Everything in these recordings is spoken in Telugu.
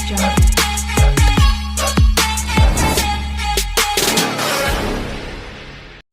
jungle.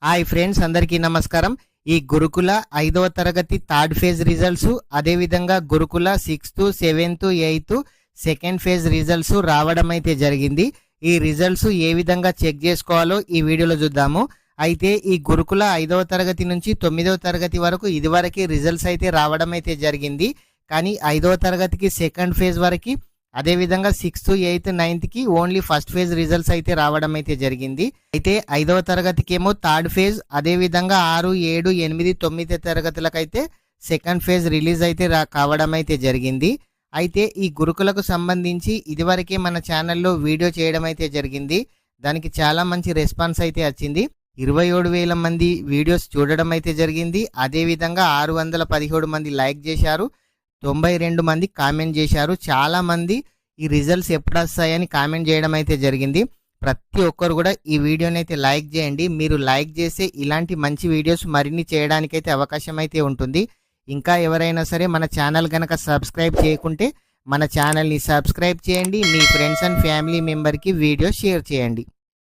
హాయ్ ఫ్రెండ్స్, అందరికీ నమస్కారం. ఈ గురుకుల 5వ తరగతి థర్డ్ ఫేజ్ రిజల్ట్స్, అదేవిధంగా గురుకుల 6th, 7th, 8th second phase results రావడం అయితే జరిగింది. ఈ రిజల్ట్స్ ఏ విధంగా చెక్ చేసుకోవాలో ఈ వీడియోలో చూద్దాము. అయితే ఈ గురుకుల 5వ తరగతి నుంచి 9వ తరగతి వరకు ఇదివరకు రిజల్ట్స్ అయితే రావడం అయితే జరిగింది. కానీ 5వ తరగతికి సెకండ్ ఫేజ్ వరకు, అదేవిధంగా 6th, 8th, 9th కి ఓన్లీ ఫస్ట్ ఫేజ్ రిజల్ట్స్ అయితే రావడం అయితే జరిగింది. అయితే 5వ తరగతికి ఏమో థర్డ్ ఫేజ్, అదేవిధంగా 6, 7, 8, 9 తరగతులకైతే సెకండ్ ఫేజ్ రిలీజ్ అయితే కావడం అయితే జరిగింది. అయితే ఈ గురుకులకు సంబంధించి ఇదివరకే మన ఛానల్లో వీడియో చేయడం అయితే జరిగింది. దానికి చాలా మంచి రెస్పాన్స్ అయితే వచ్చింది. 27,000 మంది వీడియోస్ చూడడం అయితే జరిగింది. అదేవిధంగా 617 మంది లైక్ చేశారు, 92 మంది కామెంట్ చేశారు. చాలా మంది ఈ రిజల్ట్స్ ఎప్పుడు వస్తాయని కామెంట్ చేయడం అయితే జరిగింది. ప్రతి ఒక్కరు కూడా ఈ వీడియోని అయితే లైక్ చేయండి. మీరు లైక్ చేస్తే ఇలాంటి మంచి వీడియోస్ మరిన్ని చేయడానికైతే అవకాశం అయితే ఉంటుంది. ఇంకా ఎవరైనా సరే మన ఛానల్ కనుక సబ్స్క్రైబ్ చేయకుంటే మన ఛానల్ని సబ్స్క్రైబ్ చేయండి. మీ ఫ్రెండ్స్ అండ్ ఫ్యామిలీ మెంబర్కి వీడియో షేర్ చేయండి.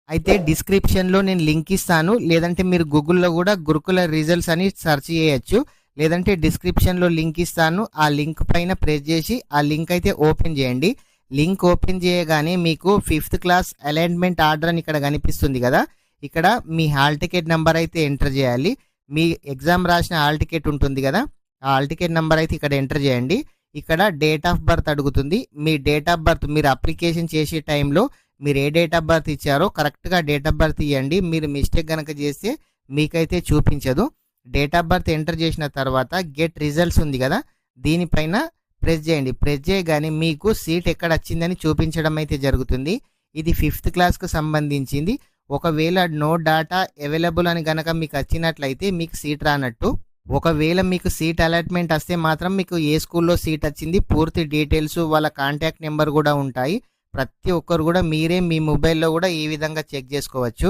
అయితే డిస్క్రిప్షన్లో నేను లింక్ ఇస్తాను, లేదంటే మీరు గూగుల్లో కూడా గురుకుల రిజల్ట్స్ అని సెర్చ్ చేయొచ్చు, లేదంటే డిస్క్రిప్షన్లో లింక్ ఇస్తాను. ఆ లింక్ పైన ప్రెస్ చేసి ఆ లింక్ అయితే ఓపెన్ చేయండి. లింక్ ఓపెన్ చేయగానే మీకు 5th క్లాస్ అలైన్మెంట్ ఆర్డర్ అని ఇక్కడ కనిపిస్తుంది కదా, ఇక్కడ మీ హాల్ టికెట్ నెంబర్ అయితే ఎంటర్ చేయాలి. మీ ఎగ్జామ్ రాసిన హాల్ టికెట్ ఉంటుంది కదా, ఆ హాల్ టికెట్ నెంబర్ అయితే ఇక్కడ ఎంటర్ చేయండి. ఇక్కడ డేట్ ఆఫ్ బర్త్ అడుగుతుంది. మీ డేట్ ఆఫ్ బర్త్ మీరు అప్లికేషన్ చేసే టైంలో మీరు ఏ డేట్ ఆఫ్ బర్త్ ఇచ్చారో కరెక్ట్గా డేట్ ఆఫ్ బర్త్ ఇవ్వండి. మీరు మిస్టేక్ కనుక చేస్తే మీకైతే చూపించదు. డేట్ ఆఫ్ బర్త్ ఎంటర్ చేసిన తర్వాత గెట్ రిజల్ట్స్ ఉంది కదా, దీనిపైన ప్రెస్ చేయండి. ప్రెస్ చేయగానే మీకు సీట్ ఎక్కడ వచ్చిందని చూపించడం అయితే జరుగుతుంది. ఇది 5th క్లాస్కు సంబంధించింది. ఒకవేళ నో డాటా అవైలబుల్ అని కనుక మీకు వచ్చినట్లయితే మీకు సీట్ రానట్టు. ఒకవేళ మీకు సీట్ అలాట్మెంట్ వస్తే మాత్రం మీకు ఏ స్కూల్లో సీట్ వచ్చింది పూర్తి డీటెయిల్స్, వాళ్ళ కాంటాక్ట్ నెంబర్ కూడా ఉంటాయి. ప్రతి ఒక్కరు కూడా మీరే మీ మొబైల్లో కూడా ఈ విధంగా చెక్ చేసుకోవచ్చు.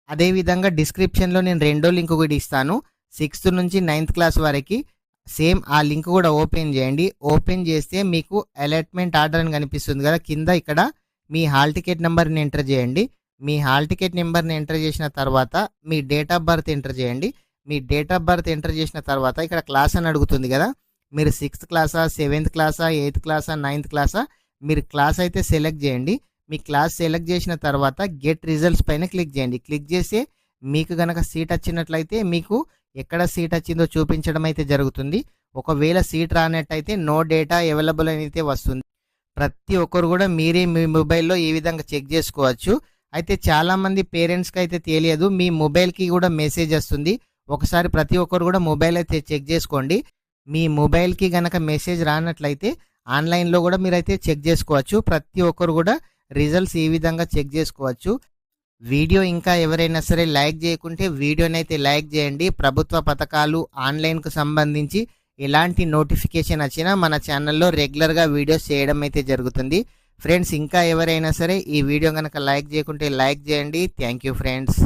అదేవిధంగా డిస్క్రిప్షన్లో నేను రెండో లింక్ కూడా ఇస్తాను. 6th నుంచి 9th క్లాస్ వరకు సేమ్ ఆ లింక్ కూడా ఓపెన్ చేయండి. ఓపెన్ చేస్తే మీకు అలాట్మెంట్ ఆర్డర్ అని కనిపిస్తుంది కదా, కింద ఇక్కడ మీ హాల్ టికెట్ నెంబర్ని ఎంటర్ చేయండి. మీ హాల్ టికెట్ నెంబర్ని ఎంటర్ చేసిన తర్వాత మీ డేట్ ఆఫ్ బర్త్ ఎంటర్ చేయండి. మీ డేట్ ఆఫ్ బర్త్ ఎంటర్ చేసిన తర్వాత ఇక్కడ క్లాస్ అని అడుగుతుంది కదా, మీరు 6th క్లాసా, 7th క్లాసా, 8th క్లాసా, 9th క్లాసా, మీరు క్లాస్ అయితే సెలెక్ట్ చేయండి. మీ క్లాస్ సెలెక్ట్ చేసిన తర్వాత గెట్ రిజల్ట్స్ పైన క్లిక్ చేయండి. క్లిక్ చేస్తే మీకు కనుక సీట్ వచ్చినట్లయితే మీకు ఎక్కడ సీట్ వచ్చిందో చూపించడం అయితే జరుగుతుంది. ఒకవేళ సీట్ రానట్టయితే నో డేటా అవైలబుల్ అని అయితే వస్తుంది. ప్రతి ఒక్కరు కూడా మీరే మీ మొబైల్లో ఈ విధంగా చెక్ చేసుకోవచ్చు. అయితే చాలామంది పేరెంట్స్కి అయితే తెలియదు, మీ మొబైల్కి కూడా మెసేజ్ వస్తుంది. ఒకసారి ప్రతి ఒక్కరు కూడా మొబైల్ అయితే చెక్ చేసుకోండి. మీ మొబైల్కి కనుక మెసేజ్ రానట్లయితే ఆన్లైన్లో కూడా మీరైతే చెక్ చేసుకోవచ్చు. ప్రతి ఒక్కరు కూడా రిజల్ట్స్ ఈ విధంగా చెక్ చేసుకోవచ్చు. వీడియో ఇంకా ఎవరైనా సరే లైక్ చేయకుంటే వీడియోని అయితే లైక్ చేయండి. ప్రభుత్వ పథకాలు, ఆన్లైన్కు సంబంధించి ఎలాంటి నోటిఫికేషన్ వచ్చినా మన ఛానల్లో రెగ్యులర్గా వీడియోస్ చేయడం అయితే జరుగుతుంది. ఫ్రెండ్స్, ఇంకా ఎవరైనా సరే ఈ వీడియో కనుక లైక్ చేయకుంటే లైక్ చేయండి. Thank you friends.